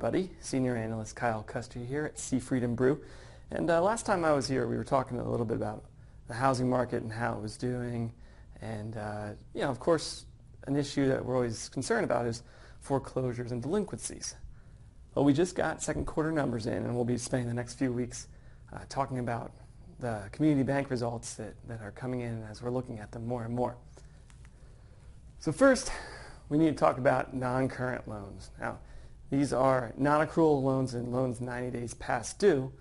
everybody. Senior Analyst Kyle Custer here at Seafried and Brew. And last time I was here, we were talking a little bit about the housing market and how it was doing. And, of course, an issue that we're always concerned about is foreclosures and delinquencies. Well, we just got second quarter numbers in, and we'll be spending the next few weeks talking about the community bank results that are coming in as we're looking at them more and more. So first, we need to talk about non-current loans. Now, these are non-accrual loans and loans 90 days past due.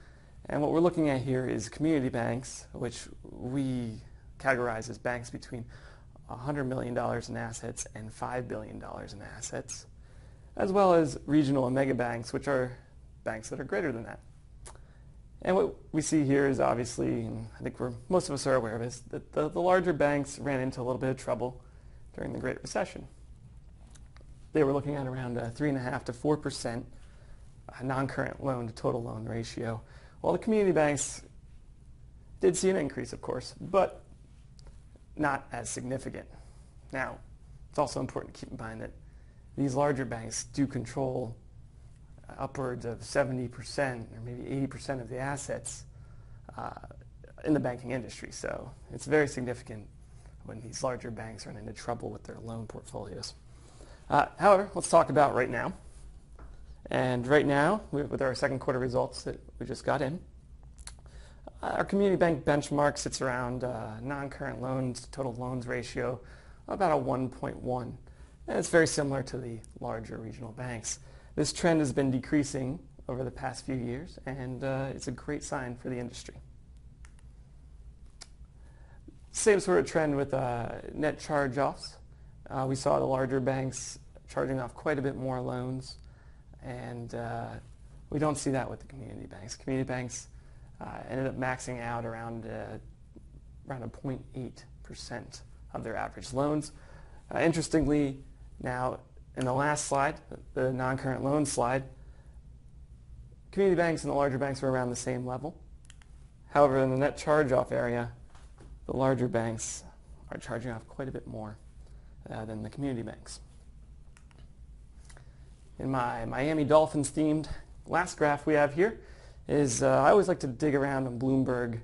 And what we're looking at here is community banks, which we categorize as banks between $100 million in assets and $5 billion in assets, as well as regional and mega banks, which are banks that are greater than that. And what we see here is obviously, and I think most of us are aware of this, that the larger banks ran into a little bit of trouble during the Great Recession. They were looking at around 3.5% to 4% non-current loan to total loan ratio, while the community banks did see an increase, of course, but not as significant. Now, it's also important to keep in mind that these larger banks do control upwards of 70% or maybe 80% of the assets in the banking industry. So it's very significant when these larger banks run into trouble with their loan portfolios. However, let's talk about right now. And right now, with our second quarter results that we just got in, our community bank benchmark sits around non-current loans to total loans ratio of about a 1.1. And it's very similar to the larger regional banks. This trend has been decreasing over the past few years, and it's a great sign for the industry. Same sort of trend with net charge-offs. We saw the larger banks charging off quite a bit more loans, and we don't see that with the community banks. Community banks ended up maxing out around a 0.8% of their average loans. Interestingly, now in the last slide, the non-current loan slide, community banks and the larger banks were around the same level. However, in the net charge-off area, the larger banks are charging off quite a bit more than the community banks. In my Miami Dolphins themed last graph we have here is I always like to dig around on Bloomberg.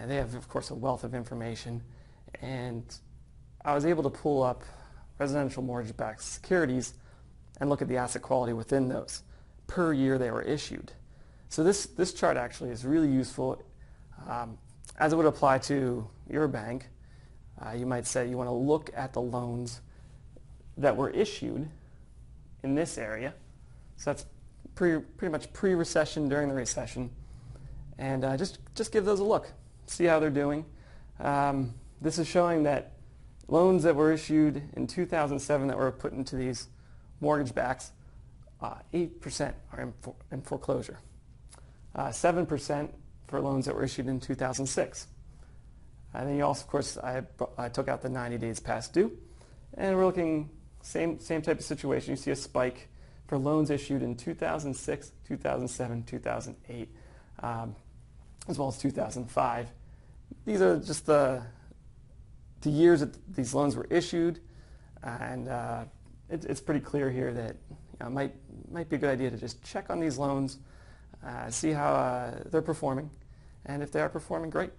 They have, of course, a wealth of information. And I was able to pull up residential mortgage-backed securities and look at the asset quality within those per year they were issued. So this chart actually is really useful as it would apply to your bank. You might say you want to look at the loans that were issued in this area. So that's pretty much pre-recession, during the recession. And just give those a look. See how they're doing. This is showing that loans that were issued in 2007 that were put into these mortgage backs, 8% are in foreclosure. 7% for loans that were issued in 2006. And then you also, of course, I took out the 90 days past due. And we're looking same type of situation. You see a spike for loans issued in 2006, 2007, 2008, as well as 2005. These are just the years that these loans were issued, and it's pretty clear here that it might be a good idea to just check on these loans, see how they're performing, and if they are performing, great.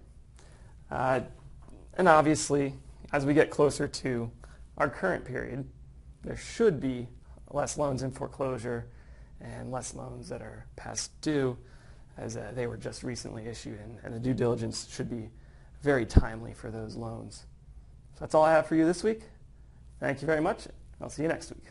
And obviously, as we get closer to our current period, there should be less loans in foreclosure and less loans that are past due, as they were just recently issued, and the due diligence should be very timely for those loans. So that's all I have for you this week. Thank you very much. I'll see you next week.